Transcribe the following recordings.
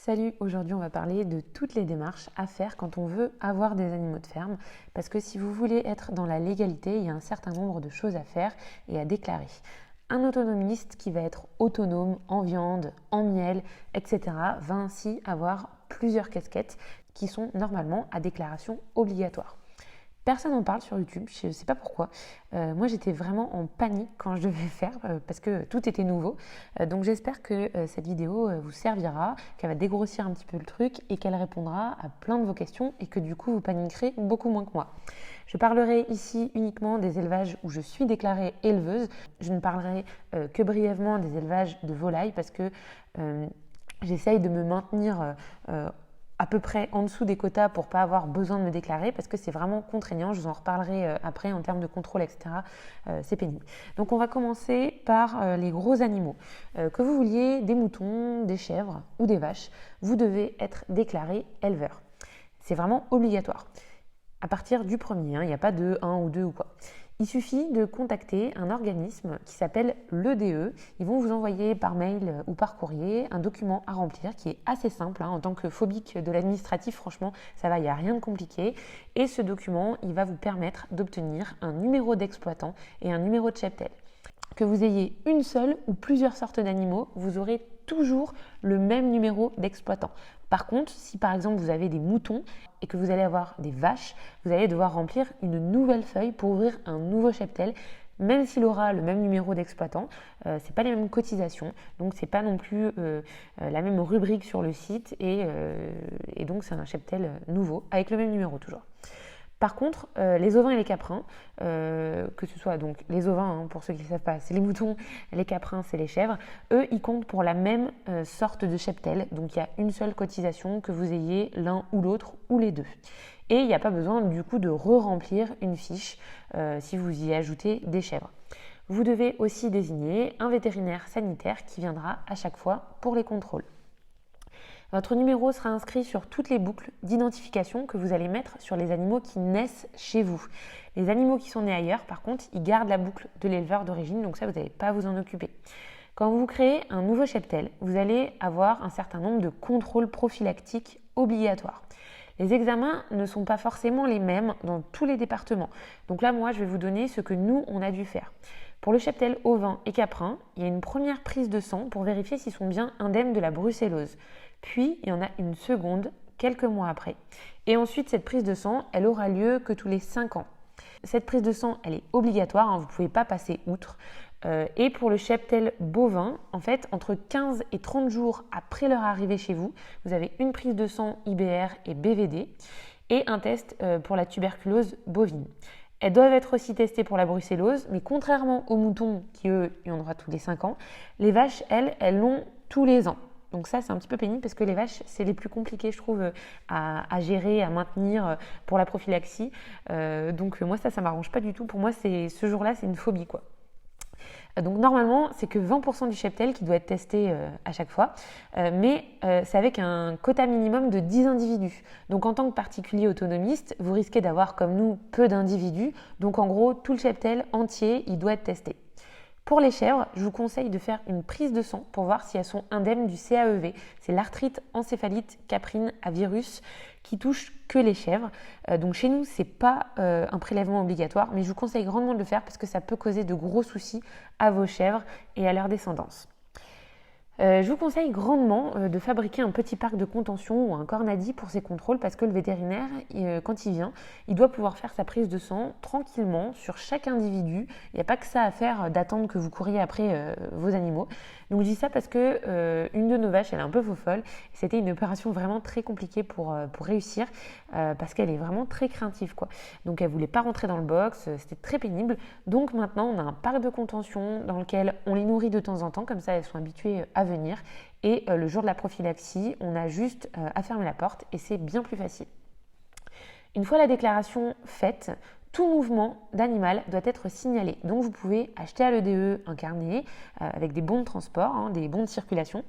Salut, aujourd'hui on va parler de toutes les démarches à faire quand on veut avoir des animaux de ferme. Parce que si vous voulez être dans la légalité, il y a un certain nombre de choses à faire et à déclarer. Un autonomiste qui va être autonome en viande, en miel, etc. va ainsi avoir plusieurs casquettes qui sont normalement à déclaration obligatoire. Personne n'en parle sur YouTube, je ne sais pas pourquoi. Moi, j'étais vraiment en panique quand je devais faire parce que tout était nouveau. Donc, j'espère que cette vidéo vous servira, qu'elle va dégrossir un petit peu le truc et qu'elle répondra à plein de vos questions et que du coup, vous paniquerez beaucoup moins que moi. Je parlerai ici uniquement des élevages où je suis déclarée éleveuse. Je ne parlerai que brièvement des élevages de volailles parce que j'essaye de me maintenir à peu près en dessous des quotas pour ne pas avoir besoin de me déclarer parce que c'est vraiment contraignant. Je vous en reparlerai après en termes de contrôle, etc. C'est pénible. Donc on va commencer par les gros animaux. Que vous vouliez des moutons, des chèvres ou des vaches, vous devez être déclaré éleveur. C'est vraiment obligatoire. À partir du premier, il n'y a pas de 1 ou 2 ou quoi. Il suffit de contacter un organisme qui s'appelle l'EDE. Ils vont vous envoyer par mail ou par courrier un document à remplir qui est assez simple. En tant que phobique de l'administratif, franchement, ça va, il n'y a rien de compliqué. Et ce document, il va vous permettre d'obtenir un numéro d'exploitant et un numéro de cheptel. Que vous ayez une seule ou plusieurs sortes d'animaux, vous aurez toujours le même numéro d'exploitant. Par contre, si par exemple vous avez des moutons et que vous allez avoir des vaches, vous allez devoir remplir une nouvelle feuille pour ouvrir un nouveau cheptel. Même s'il aura le même numéro d'exploitant, ce n'est pas les mêmes cotisations, donc ce n'est pas non plus la même rubrique sur le site et donc c'est un cheptel nouveau avec le même numéro toujours. Par contre, les ovins et les caprins, que ce soit donc les ovins, pour ceux qui ne savent pas, c'est les moutons, les caprins, c'est les chèvres, eux, ils comptent pour la même sorte de cheptel. Donc il y a une seule cotisation que vous ayez l'un ou l'autre ou les deux. Et il n'y a pas besoin du coup de re-remplir une fiche si vous y ajoutez des chèvres. Vous devez aussi désigner un vétérinaire sanitaire qui viendra à chaque fois pour les contrôles. Votre numéro sera inscrit sur toutes les boucles d'identification que vous allez mettre sur les animaux qui naissent chez vous. Les animaux qui sont nés ailleurs, par contre, ils gardent la boucle de l'éleveur d'origine, donc ça, vous n'avez pas à vous en occuper. Quand vous créez un nouveau cheptel, vous allez avoir un certain nombre de contrôles prophylactiques obligatoires. Les examens ne sont pas forcément les mêmes dans tous les départements. Donc là, moi, je vais vous donner ce que nous, on a dû faire. Pour le cheptel ovin et caprin, il y a une première prise de sang pour vérifier s'ils sont bien indemnes de la brucellose. Puis, il y en a une seconde, quelques mois après. Et ensuite, cette prise de sang, elle aura lieu que tous les 5 ans. Cette prise de sang, elle est obligatoire, vous ne pouvez pas passer outre. Et pour le cheptel bovin, en fait, entre 15 et 30 jours après leur arrivée chez vous, vous avez une prise de sang IBR et BVD et un test pour la tuberculose bovine. Elles doivent être aussi testées pour la brucellose, mais contrairement aux moutons qui, eux, y en aura tous les 5 ans, les vaches, elles l'ont tous les ans. Donc ça, c'est un petit peu pénible parce que les vaches, c'est les plus compliqués, je trouve, à gérer, à maintenir pour la prophylaxie. Donc moi, ça m'arrange pas du tout. Pour moi, ce jour-là, c'est une phobie, quoi. Donc normalement, c'est que 20% du cheptel qui doit être testé à chaque fois, mais c'est avec un quota minimum de 10 individus. Donc en tant que particulier autonomiste, vous risquez d'avoir comme nous peu d'individus. Donc en gros, tout le cheptel entier, il doit être testé. Pour les chèvres, je vous conseille de faire une prise de sang pour voir si elles sont indemnes du CAEV. C'est l'arthrite encéphalite caprine à virus qui touche que les chèvres. Donc chez nous, ce n'est pas un prélèvement obligatoire, mais je vous conseille grandement de le faire parce que ça peut causer de gros soucis à vos chèvres et à leur descendance. Je vous conseille grandement de fabriquer un petit parc de contention ou un cornadi pour ces contrôles parce que le vétérinaire, quand il vient, il doit pouvoir faire sa prise de sang tranquillement sur chaque individu. Il n'y a pas que ça à faire d'attendre que vous couriez après vos animaux. Donc je dis ça parce que une de nos vaches, elle est un peu faux-folle. C'était une opération vraiment très compliquée pour réussir parce qu'elle est vraiment très craintive, quoi. Donc elle ne voulait pas rentrer dans le box, c'était très pénible. Donc maintenant, on a un parc de contention dans lequel on les nourrit de temps en temps, comme ça elles sont habituées à venir. Et le jour de la prophylaxie, on a juste à fermer la porte et c'est bien plus facile. Une fois la déclaration faite, tout mouvement d'animal doit être signalé. Donc vous pouvez acheter à l'EDE un carnet avec des bons de transport, des bons de circulation.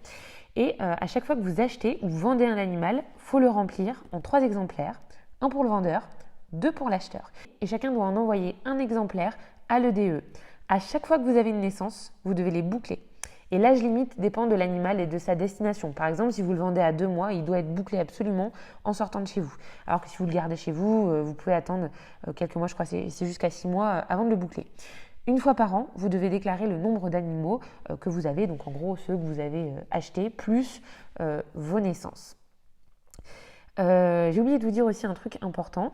Et à chaque fois que vous achetez ou vendez un animal, il faut le remplir en 3 exemplaires. Un pour le vendeur, 2 pour l'acheteur. Et chacun doit en envoyer un exemplaire à l'EDE. À chaque fois que vous avez une naissance, vous devez les boucler. Et l'âge limite dépend de l'animal et de sa destination. Par exemple, si vous le vendez à 2 mois, il doit être bouclé absolument en sortant de chez vous. Alors que si vous le gardez chez vous, vous pouvez attendre quelques mois, je crois c'est jusqu'à 6 mois avant de le boucler. Une fois par an, vous devez déclarer le nombre d'animaux que vous avez, donc en gros ceux que vous avez achetés, plus vos naissances. J'ai oublié de vous dire aussi un truc important.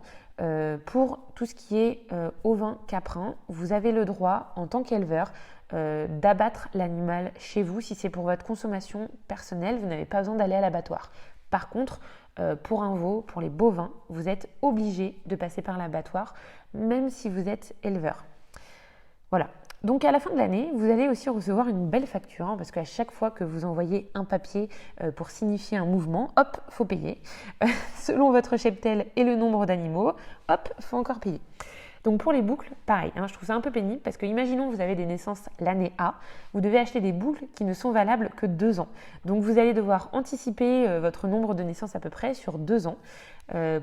Pour tout ce qui est ovin caprin, vous avez le droit, en tant qu'éleveur, d'abattre l'animal chez vous si c'est pour votre consommation personnelle. Vous n'avez pas besoin d'aller à l'abattoir. Par contre, pour un veau, pour les bovins, vous êtes obligé de passer par l'abattoir, même si vous êtes éleveur. Voilà. Donc à la fin de l'année, vous allez aussi recevoir une belle facture, hein, parce qu'à chaque fois que vous envoyez un papier pour signifier un mouvement, hop, faut payer. Selon votre cheptel et le nombre d'animaux, hop, faut encore payer. Donc pour les boucles, pareil, hein, je trouve ça un peu pénible parce que imaginons que vous avez des naissances l'année A, vous devez acheter des boucles qui ne sont valables que 2 ans. Donc vous allez devoir anticiper votre nombre de naissances à peu près sur 2 ans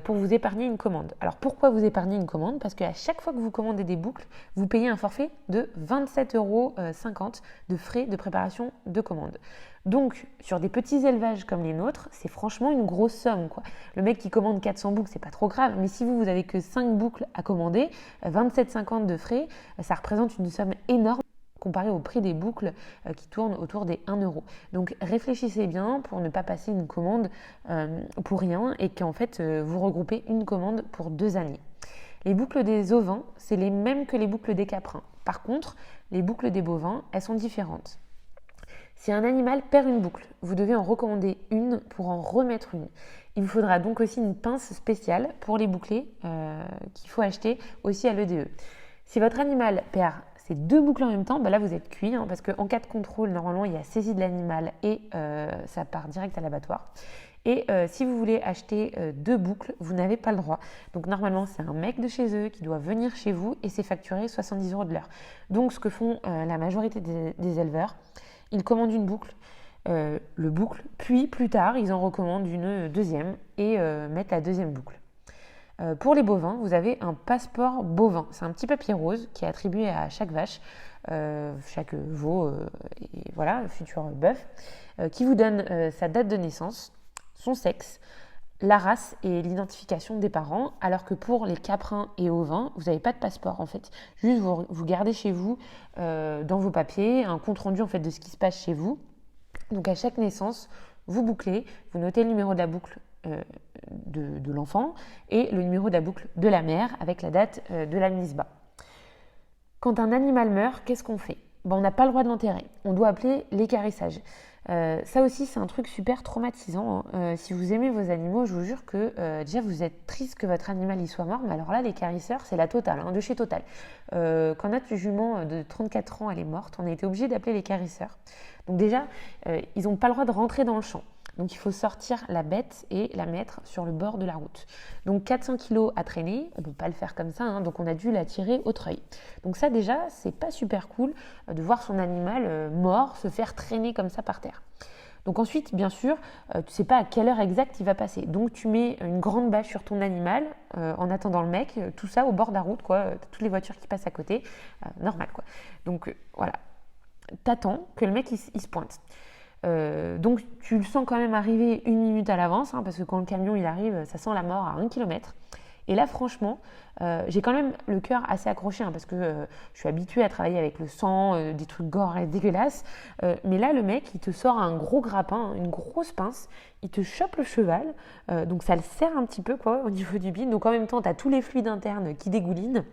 pour vous épargner une commande. Alors pourquoi vous épargner une commande? Parce qu'à chaque fois que vous commandez des boucles, vous payez un forfait de 27,50 € de frais de préparation de commande. Donc, sur des petits élevages comme les nôtres, c'est franchement une grosse somme, quoi. Le mec qui commande 400 boucles, c'est pas trop grave, mais si vous avez que 5 boucles à commander, 27,50 € de frais, ça représente une somme énorme comparé au prix des boucles qui tournent autour des 1 €. Donc, réfléchissez bien pour ne pas passer une commande pour rien et qu'en fait, vous regroupez une commande pour 2 années. Les boucles des ovins, c'est les mêmes que les boucles des caprins. Par contre, les boucles des bovins, elles sont différentes. Si un animal perd une boucle, vous devez en recommander une pour en remettre une. Il vous faudra donc aussi une pince spéciale pour les boucler qu'il faut acheter aussi à l'EDE. Si votre animal perd ces 2 boucles en même temps, là vous êtes cuit, hein, parce qu'en cas de contrôle, normalement il y a saisie de l'animal et ça part direct à l'abattoir. Et si vous voulez acheter 2 boucles, vous n'avez pas le droit. Donc normalement, c'est un mec de chez eux qui doit venir chez vous et c'est facturé 70 € de l'heure. Donc ce que font la majorité des éleveurs, ils commandent une boucle, le boucle, puis plus tard, ils en recommandent une deuxième et mettent la deuxième boucle. Pour les bovins, vous avez un passeport bovin. C'est un petit papier rose qui est attribué à chaque vache, chaque veau et voilà, le futur bœuf, qui vous donne sa date de naissance, son sexe, la race et l'identification des parents, alors que pour les caprins et ovins, vous n'avez pas de passeport en fait. Juste vous gardez chez vous dans vos papiers un compte rendu en fait de ce qui se passe chez vous. Donc à chaque naissance, vous bouclez, vous notez le numéro de la boucle de l'enfant et le numéro de la boucle de la mère avec la date de la mise bas. Quand un animal meurt, qu'est-ce qu'on fait? On n'a pas le droit de l'enterrer. On doit appeler l'équarrissage. Ça aussi, c'est un truc super traumatisant. Si vous aimez vos animaux, je vous jure que déjà, vous êtes triste que votre animal y soit mort. Mais alors là, l'équarrisseur, c'est la totale, de chez Total. Quand notre jument de 34 ans, elle est morte, on a été obligé d'appeler l'équarrisseur. Donc déjà, ils n'ont pas le droit de rentrer dans le champ. Donc il faut sortir la bête et la mettre sur le bord de la route. Donc 400 kg à traîner, on ne peut pas le faire comme ça, donc on a dû la tirer au treuil. Donc ça déjà, c'est pas super cool de voir son animal mort se faire traîner comme ça par terre. Donc ensuite, bien sûr, tu ne sais pas à quelle heure exacte il va passer. Donc tu mets une grande bâche sur ton animal en attendant le mec, tout ça au bord de la route, quoi, toutes les voitures qui passent à côté, normal quoi. Donc voilà, t'attends que le mec il se pointe. Donc tu le sens quand même arriver 1 minute à l'avance, parce que quand le camion il arrive, ça sent la mort à 1 km. Et là franchement, j'ai quand même le cœur assez accroché, parce que je suis habituée à travailler avec le sang, des trucs gore et dégueulasses. Mais là le mec il te sort un gros grappin, une grosse pince, il te chope le cheval, donc ça le serre un petit peu quoi, au niveau du bide. Donc en même temps tu as tous les fluides internes qui dégoulinent.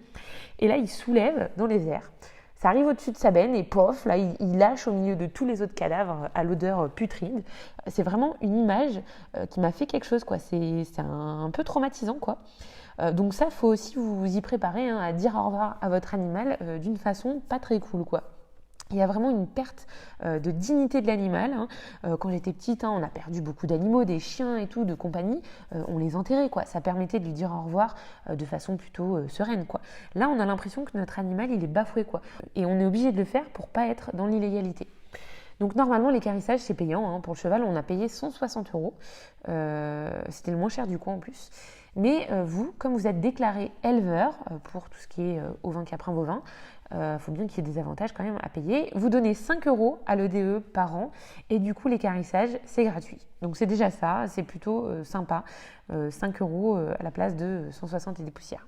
Et là il soulève dans les airs. Ça arrive au-dessus de sa benne et pof, là, il lâche au milieu de tous les autres cadavres à l'odeur putride. C'est vraiment une image qui m'a fait quelque chose, quoi. C'est un peu traumatisant, quoi. Donc ça, il faut aussi vous y préparer à dire au revoir à votre animal d'une façon pas très cool, quoi. Il y a vraiment une perte de dignité de l'animal. Quand j'étais petite, on a perdu beaucoup d'animaux, des chiens et tout, de compagnie. On les enterrait, quoi. Ça permettait de lui dire au revoir de façon plutôt sereine, quoi. Là, on a l'impression que notre animal, il est bafoué, quoi. Et on est obligé de le faire pour pas être dans l'illégalité. Donc normalement l'équarrissage c'est payant, hein. Pour le cheval on a payé 160 €, c'était le moins cher du coup en plus. Mais vous, comme vous êtes déclaré éleveur pour tout ce qui est ovin, caprin, bovin, faut bien qu'il y ait des avantages quand même à payer. Vous donnez 5 € à l'EDE par an et du coup l'équarrissage c'est gratuit. Donc c'est déjà ça, c'est plutôt sympa, 5 € à la place de 160 et des poussières.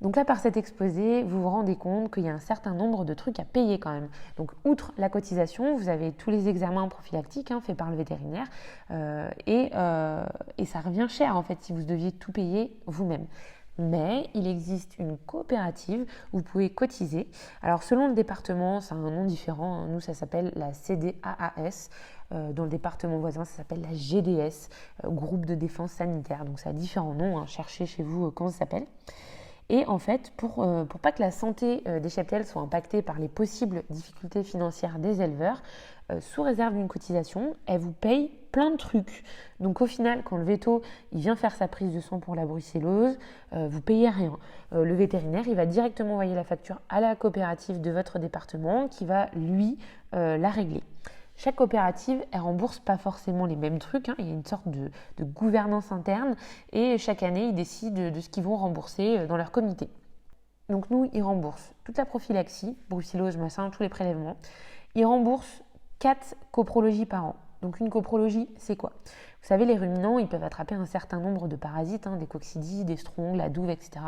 Donc là, par cet exposé, vous vous rendez compte qu'il y a un certain nombre de trucs à payer quand même. Donc, outre la cotisation, vous avez tous les examens prophylactiques faits par le vétérinaire et ça revient cher en fait si vous deviez tout payer vous-même. Mais il existe une coopérative où vous pouvez cotiser. Alors, selon le département, ça a un nom différent. Nous, ça s'appelle la CDAAS. Dans le département voisin, ça s'appelle la GDS, Groupe de défense sanitaire. Donc, ça a différents noms. Cherchez chez vous comment ça s'appelle. Et en fait, pour pas que la santé des cheptels soit impactée par les possibles difficultés financières des éleveurs, sous réserve d'une cotisation, elle vous paye plein de trucs. Donc au final, quand le véto il vient faire sa prise de sang pour la brucellose, vous payez rien. Le vétérinaire, il va directement envoyer la facture à la coopérative de votre département qui va, lui, la régler. Chaque coopérative, elle rembourse pas forcément les mêmes trucs. Il y a une sorte de gouvernance interne et chaque année, ils décident de ce qu'ils vont rembourser dans leur comité. Donc nous, ils remboursent toute la prophylaxie, brucellose, massin, tous les prélèvements. Ils remboursent 4 coprologies par an. Donc une coprologie, c'est quoi ? Vous savez, les ruminants, ils peuvent attraper un certain nombre de parasites, des coccidies, des strongles, la douve, etc.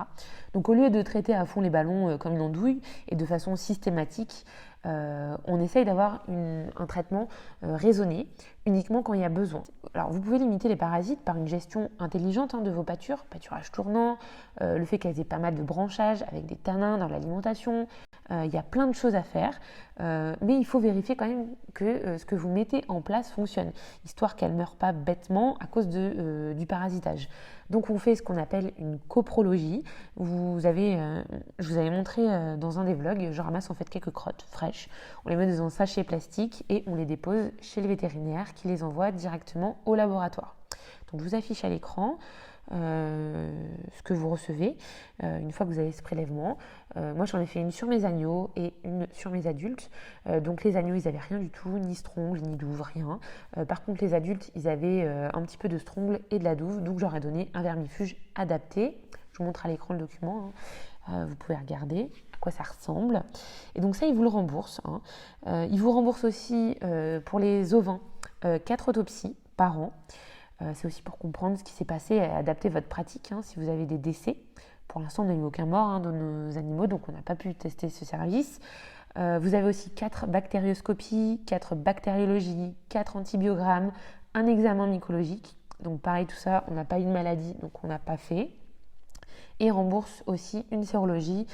Donc au lieu de traiter à fond les ballons comme une andouille et de façon systématique, on essaye d'avoir un traitement raisonné uniquement quand il y a besoin. Alors vous pouvez limiter les parasites par une gestion intelligente de vos pâtures, pâturage tournant, le fait qu'elles aient pas mal de branchage avec des tanins dans l'alimentation. Il y a plein de choses à faire, mais il faut vérifier quand même que ce que vous mettez en place fonctionne, histoire qu'elle ne meure pas bêtement à cause du parasitage. Donc on fait ce qu'on appelle une coprologie. Je vous avais montré dans un des vlogs, je ramasse en fait quelques crottes fraîches, on les met dans un sachet plastique et on les dépose chez le vétérinaire qui les envoie directement au laboratoire. Donc je vous affiche à l'écran ce que vous recevez une fois que vous avez ce prélèvement. Moi j'en ai fait une sur mes agneaux et une sur mes adultes. Donc les agneaux ils n'avaient rien du tout, ni strongles, ni douve, rien. Par contre les adultes ils avaient un petit peu de strongles et de la douve, donc j'aurais donné un vermifuge adapté. Je vous montre à l'écran le document, vous pouvez regarder à quoi ça ressemble. Et donc ça ils vous le remboursent. Ils vous remboursent aussi pour les ovins 4 autopsies par an. C'est aussi pour comprendre ce qui s'est passé et adapter votre pratique si vous avez des décès. Pour l'instant, on n'a eu aucun mort dans nos animaux, donc on n'a pas pu tester ce service. Vous avez aussi 4 bactérioscopies, 4 bactériologies, 4 antibiogrammes, un examen mycologique. Donc pareil, tout ça, on n'a pas eu de maladie, donc on n'a pas fait. Et rembourse aussi une sérologie,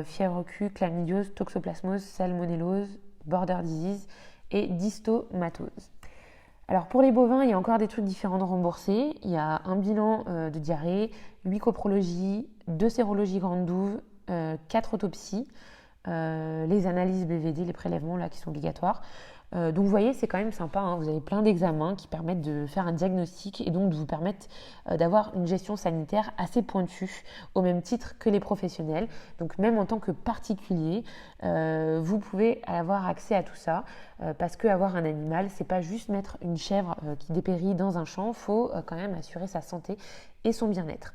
fièvre Q, chlamydiose, toxoplasmose, salmonellose, border disease et dystomatose. Alors pour les bovins, il y a encore des trucs différents de rembourser. Il y a un bilan de diarrhée, 8 coprologies, 2 sérologies grande douve, 4 autopsies, les analyses BVD, les prélèvements là qui sont obligatoires. Donc vous voyez, c'est quand même sympa, vous avez plein d'examens qui permettent de faire un diagnostic et donc de vous permettre d'avoir une gestion sanitaire assez pointue au même titre que les professionnels. Donc même en tant que particulier, vous pouvez avoir accès à tout ça parce qu'avoir un animal, c'est pas juste mettre une chèvre qui dépérit dans un champ, il faut quand même assurer sa santé et son bien-être.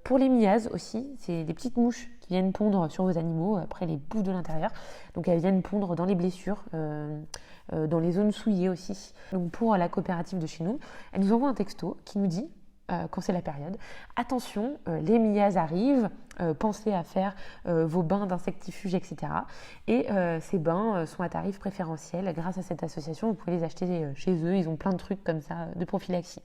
Pour les miasmes aussi, c'est des petites mouches qui viennent pondre sur vos animaux, après les bouffent de l'intérieur. Donc elles viennent pondre dans les blessures, dans les zones souillées aussi. Donc pour la coopérative de chez nous, elle nous envoie un texto qui nous dit, quand c'est la période, attention, les miasmes arrivent, pensez à faire vos bains d'insectifuges, etc. Et ces bains sont à tarif préférentiel. Grâce à cette association, vous pouvez les acheter chez eux. Ils ont plein de trucs comme ça de prophylaxie.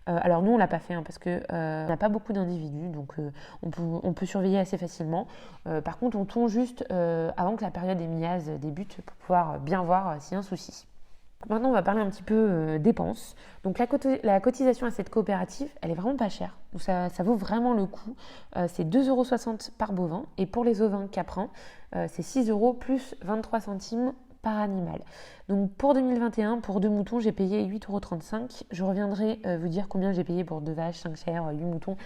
Alors nous on l'a pas fait parce que on n'a pas beaucoup d'individus, donc on peut surveiller assez facilement. Par contre on tombe juste avant que la période des miasmes débute pour pouvoir bien voir s'il y a un souci. Maintenant on va parler un petit peu dépenses. Donc la cotisation à cette coopérative, elle est vraiment pas chère. Donc ça vaut vraiment le coup. C'est 2,60 € par bovin et pour les ovins caprins, c'est 6 € plus 23 centimes par animal. Donc pour 2021, pour 2 moutons, j'ai payé 8,35 €. Je reviendrai vous dire combien j'ai payé pour 2 vaches, 5 chèvres, 8 moutons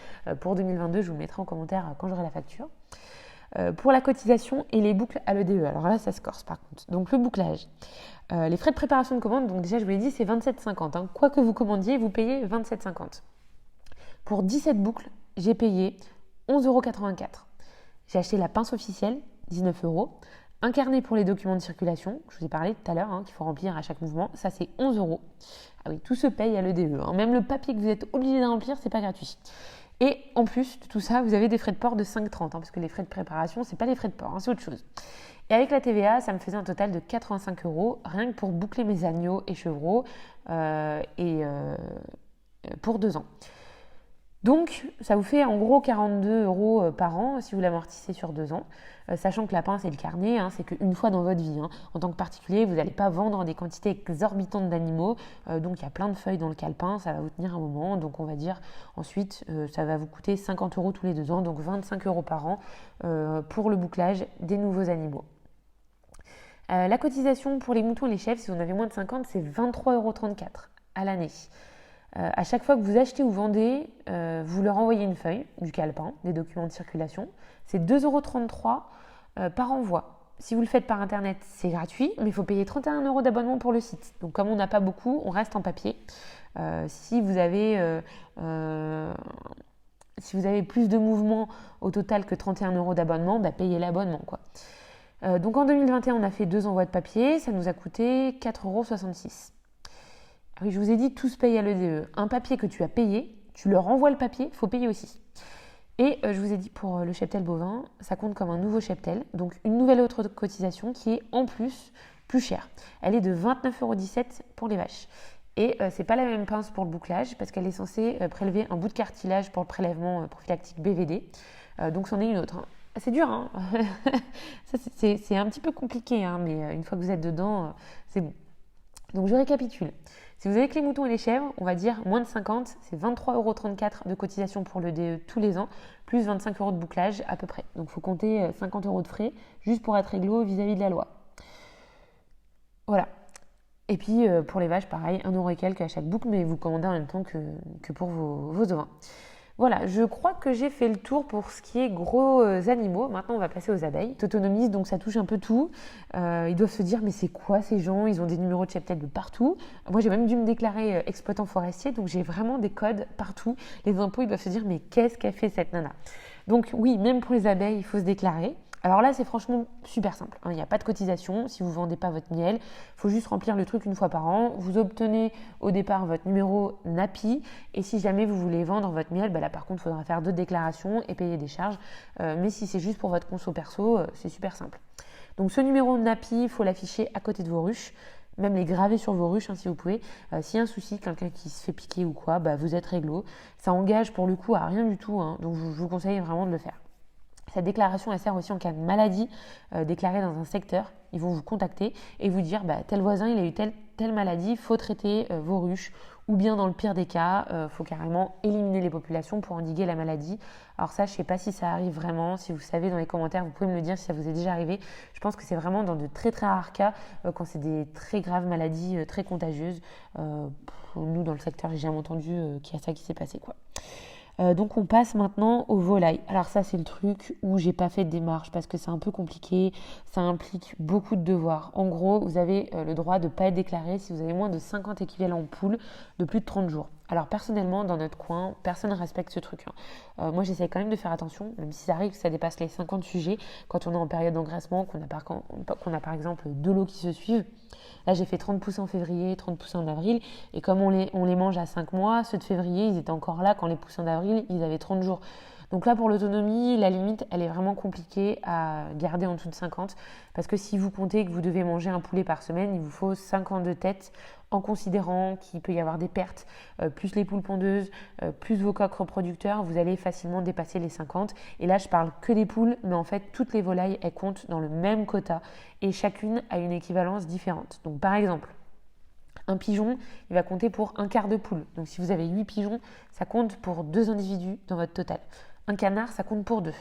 pour 2022. Je vous le mettrai en commentaire quand j'aurai la facture. Pour la cotisation et les boucles à l'EDE, alors là ça se corse par contre. Donc le bouclage. Les frais de préparation de commande, donc déjà je vous l'ai dit, c'est 27,50 €. Quoi que vous commandiez, vous payez 27,50 €. Pour 17 boucles, j'ai payé 11,84 €. J'ai acheté la pince officielle, 19 €. Un carnet pour les documents de circulation, je vous ai parlé tout à l'heure, qu'il faut remplir à chaque mouvement, ça c'est 11 €. Ah oui, tout se paye à l'EDE. Même le papier que vous êtes obligé de remplir, c'est pas gratuit. Et en plus de tout ça, vous avez des frais de port de 5,30 €, parce que les frais de préparation, c'est pas les frais de port, c'est autre chose. Et avec la TVA, ça me faisait un total de 85 €, rien que pour boucler mes agneaux et chevreaux, pour 2 ans. Donc, ça vous fait en gros 42 € par an si vous l'amortissez sur 2 ans, sachant que la pince et le carnet, c'est qu'une fois dans votre vie. En tant que particulier, vous n'allez pas vendre des quantités exorbitantes d'animaux, donc il y a plein de feuilles dans le calepin, ça va vous tenir un moment. Donc on va dire ensuite, ça va vous coûter 50 € tous les 2 ans, donc 25 € par an pour le bouclage des nouveaux animaux. La cotisation pour les moutons et les chèvres, si vous en avez moins de 50, c'est 23,34 € à l'année. À chaque fois que vous achetez ou vendez, vous leur envoyez une feuille du calepin, des documents de circulation. C'est 2,33 € par envoi. Si vous le faites par internet, c'est gratuit, mais il faut payer 31 € d'abonnement pour le site. Donc comme on n'a pas beaucoup, on reste en papier. Si vous avez plus de mouvements au total que 31 € d'abonnement, payez l'abonnement, quoi. Donc en 2021, on a fait 2 envois de papier, ça nous a coûté 4,66 €. Oui, je vous ai dit, tout se paye à l'EDE. Un papier que tu as payé, tu leur envoies le papier, il faut payer aussi. Et je vous ai dit, pour le cheptel bovin, ça compte comme un nouveau cheptel, donc une nouvelle autre cotisation qui est en plus chère. Elle est de 29,17 € pour les vaches. Et c'est pas la même pince pour le bouclage, parce qu'elle est censée prélever un bout de cartilage pour le prélèvement prophylactique BVD. Donc c'en est une autre. C'est dur, Ça, c'est un petit peu compliqué, mais une fois que vous êtes dedans, c'est bon. Donc je récapitule. Si vous avez que les moutons et les chèvres, on va dire moins de 50, c'est 23,34 € de cotisation pour le DE tous les ans, plus 25 € de bouclage à peu près. Donc il faut compter 50 € de frais juste pour être réglo vis-à-vis de la loi. Voilà. Et puis pour les vaches, pareil, 1 € et quelques à chaque boucle, mais vous commandez en même temps que pour vos ovins. Voilà, je crois que j'ai fait le tour pour ce qui est gros animaux. Maintenant, on va passer aux abeilles. Autonomistes, donc ça touche un peu tout. Ils doivent se dire, mais c'est quoi ces gens? Ils ont des numéros de cheptel de partout. Moi, j'ai même dû me déclarer exploitant forestier, donc j'ai vraiment des codes partout. Les impôts, ils doivent se dire, mais qu'est-ce qu'a fait cette nana? Donc oui, même pour les abeilles, il faut se déclarer. Alors là, c'est franchement super simple. Il n'y a pas de cotisation si vous ne vendez pas votre miel. Il faut juste remplir le truc une fois par an. Vous obtenez au départ votre numéro NAPI. Et si jamais vous voulez vendre votre miel, là par contre, il faudra faire 2 déclarations et payer des charges. Mais si c'est juste pour votre conso perso, c'est super simple. Donc ce numéro NAPI, il faut l'afficher à côté de vos ruches. Même les graver sur vos ruches si vous pouvez. S'il y a un souci, quelqu'un qui se fait piquer ou quoi, vous êtes réglo. Ça engage pour le coup à rien du tout. Donc je vous conseille vraiment de le faire. Cette déclaration, elle sert aussi en cas de maladie déclarée dans un secteur. Ils vont vous contacter et vous dire tel voisin, il a eu telle maladie, il faut traiter vos ruches. Ou bien dans le pire des cas, il faut carrément éliminer les populations pour endiguer la maladie. Alors ça, je ne sais pas si ça arrive vraiment. Si vous savez dans les commentaires, vous pouvez me le dire si ça vous est déjà arrivé. Je pense que c'est vraiment dans de très très rares cas, quand c'est des très graves maladies très contagieuses. Nous, dans le secteur, j'ai jamais entendu qu'il y a ça qui s'est passé, quoi. Donc on passe maintenant aux volailles. Alors ça c'est le truc où j'ai pas fait de démarche parce que c'est un peu compliqué, ça implique beaucoup de devoirs. En gros, vous avez le droit de ne pas être déclaré si vous avez moins de 50 équivalents poules de plus de 30 jours. Alors personnellement, dans notre coin, personne ne respecte ce truc. Moi j'essaie quand même de faire attention, même si ça arrive que ça dépasse les 50 sujets, quand on est en période d'engraissement, qu'on a par exemple 2 lots qui se suivent. Là, j'ai fait 30 poussins en février, 30 poussins en avril. Et comme on les mange à 5 mois, ceux de février, ils étaient encore là quand les poussins d'avril, ils avaient 30 jours. Donc là, pour l'autonomie, la limite, elle est vraiment compliquée à garder en dessous de 50. Parce que si vous comptez que vous devez manger un poulet par semaine, il vous faut 52 têtes en considérant qu'il peut y avoir des pertes, plus les poules pondeuses, plus vos coqs reproducteurs, vous allez facilement dépasser les 50. Et là, je parle que des poules, mais en fait, toutes les volailles, elles comptent dans le même quota et chacune a une équivalence différente. Donc par exemple, un pigeon, il va compter pour un quart de poule. Donc si vous avez 8 pigeons, ça compte pour 2 individus dans votre total. Un canard, ça compte pour 2.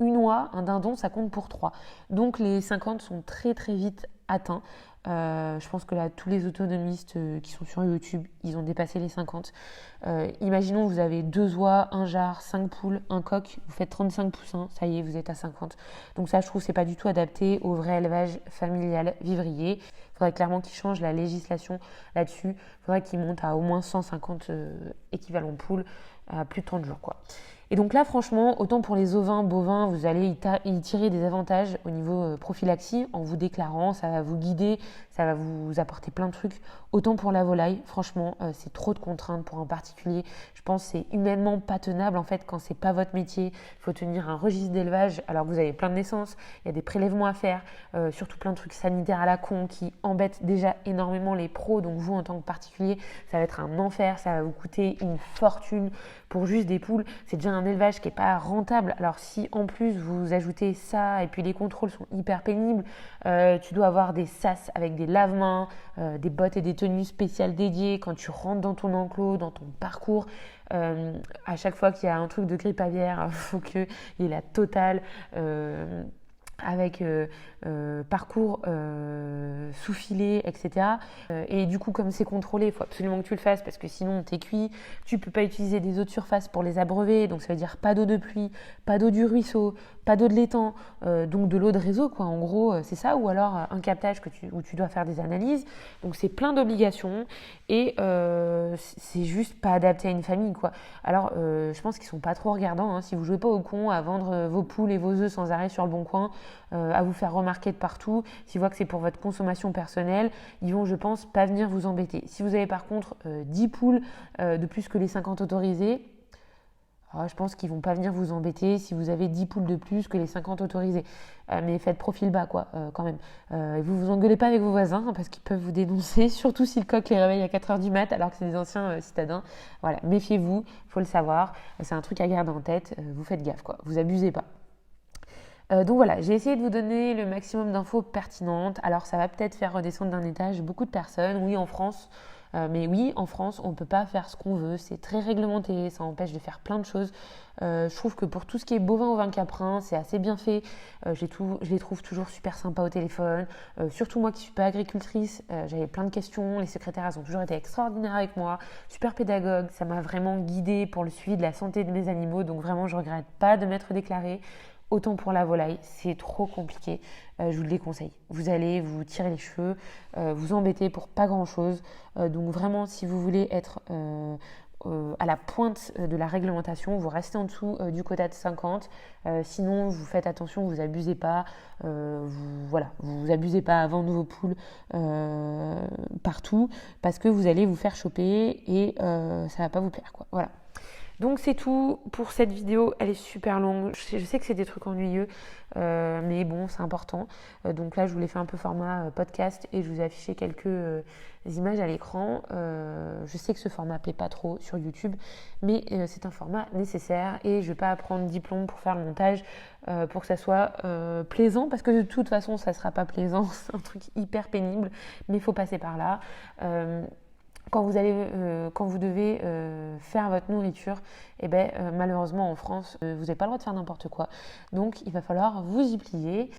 Une oie, un dindon, ça compte pour 3. Donc les 50 sont très très vite atteints. Je pense que là, tous les autonomistes qui sont sur YouTube, ils ont dépassé les 50. Imaginons vous avez 2 oies, un jar, 5 poules, un coq, vous faites 35 poussins, ça y est, vous êtes à 50. Donc ça, je trouve que c'est pas du tout adapté au vrai élevage familial vivrier. Il faudrait clairement qu'ils changent la législation là-dessus. Il faudrait qu'ils montent à au moins 150 équivalents poules à plus de 30 jours, quoi. Et donc là, franchement, autant pour les ovins, bovins, vous allez y tirer des avantages au niveau prophylaxie en vous déclarant, ça va vous guider, ça va vous apporter plein de trucs. Autant pour la volaille, franchement, c'est trop de contraintes pour un particulier. Je pense que c'est humainement pas tenable en fait quand c'est pas votre métier. Il faut tenir un registre d'élevage alors que vous avez plein de naissances, il y a des prélèvements à faire, surtout plein de trucs sanitaires à la con qui embêtent déjà énormément les pros. Donc vous, en tant que particulier, ça va être un enfer, ça va vous coûter une fortune pour juste des poules. C'est déjà un élevage qui n'est pas rentable. Alors si en plus vous ajoutez ça et puis les contrôles sont hyper pénibles, tu dois avoir des sas avec des lave-mains, des bottes et des tenues spéciales dédiées quand tu rentres dans ton enclos, dans ton parcours. À chaque fois qu'il y a un truc de grippe aviaire, il faut qu'il y ait la totale. Avec parcours sous filet, etc. Et du coup, comme c'est contrôlé, il faut absolument que tu le fasses parce que sinon, t'es cuit. Tu peux pas utiliser des eaux de surface pour les abreuver, donc ça veut dire pas d'eau de pluie, pas d'eau du ruisseau, pas d'eau de l'étang, donc de l'eau de réseau, quoi. En gros, c'est ça, ou alors un captage où tu dois faire des analyses. Donc c'est plein d'obligations et c'est juste pas adapté à une famille, quoi. Alors, je pense qu'ils sont pas trop regardants, hein. Si vous jouez pas au con à vendre vos poules et vos œufs sans arrêt sur le bon coin, à vous faire remarquer de partout, s'ils voient que c'est pour votre consommation personnelle, ils vont, je pense, pas venir vous embêter. Si vous avez par contre 10 poules de plus que les 50 autorisées, je pense qu'ils vont pas venir vous embêter si vous avez 10 poules de plus que les 50 autorisées. Mais faites profil bas, quoi, quand même. Et vous engueulez pas avec vos voisins, hein, parce qu'ils peuvent vous dénoncer, surtout si le coq les réveille à 4h du mat, alors que c'est des anciens citadins. Voilà, méfiez-vous, faut le savoir. C'est un truc à garder en tête. Vous faites gaffe, quoi. Vous abusez pas. Donc voilà, j'ai essayé de vous donner le maximum d'infos pertinentes. Alors ça va peut-être faire redescendre d'un étage beaucoup de personnes. Oui, en France, mais oui, en France, on ne peut pas faire ce qu'on veut. C'est très réglementé, ça empêche de faire plein de choses. Je trouve que pour tout ce qui est bovin, ovin, caprin, c'est assez bien fait. Je les trouve toujours super sympas au téléphone. Surtout moi qui ne suis pas agricultrice, j'avais plein de questions. Les secrétaires, elles ont toujours été extraordinaires avec moi. Super pédagogue, ça m'a vraiment guidée pour le suivi de la santé de mes animaux. Donc vraiment, je ne regrette pas de m'être déclarée. Autant pour la volaille, c'est trop compliqué, je vous le déconseille. Vous allez vous tirer les cheveux, vous embêter pour pas grand-chose. Donc vraiment, si vous voulez être à la pointe de la réglementation, vous restez en dessous du quota de 50. Sinon, vous faites attention, vous abusez pas. Vous abusez pas à vendre vos poules partout parce que vous allez vous faire choper et ça va pas vous plaire, quoi. Voilà. Donc c'est tout pour cette vidéo, elle est super longue, je sais que c'est des trucs ennuyeux, mais bon c'est important. Donc là je vous l'ai fait un peu format podcast et je vous ai affiché quelques images à l'écran. Je sais que ce format plaît pas trop sur YouTube, mais c'est un format nécessaire et je vais pas prendre 10 plombs pour faire le montage pour que ça soit plaisant, parce que de toute façon ça sera pas plaisant, c'est un truc hyper pénible, mais il faut passer par là. Quand vous devez faire votre nourriture, malheureusement en France, vous n'avez pas le droit de faire n'importe quoi. Donc il va falloir vous y plier.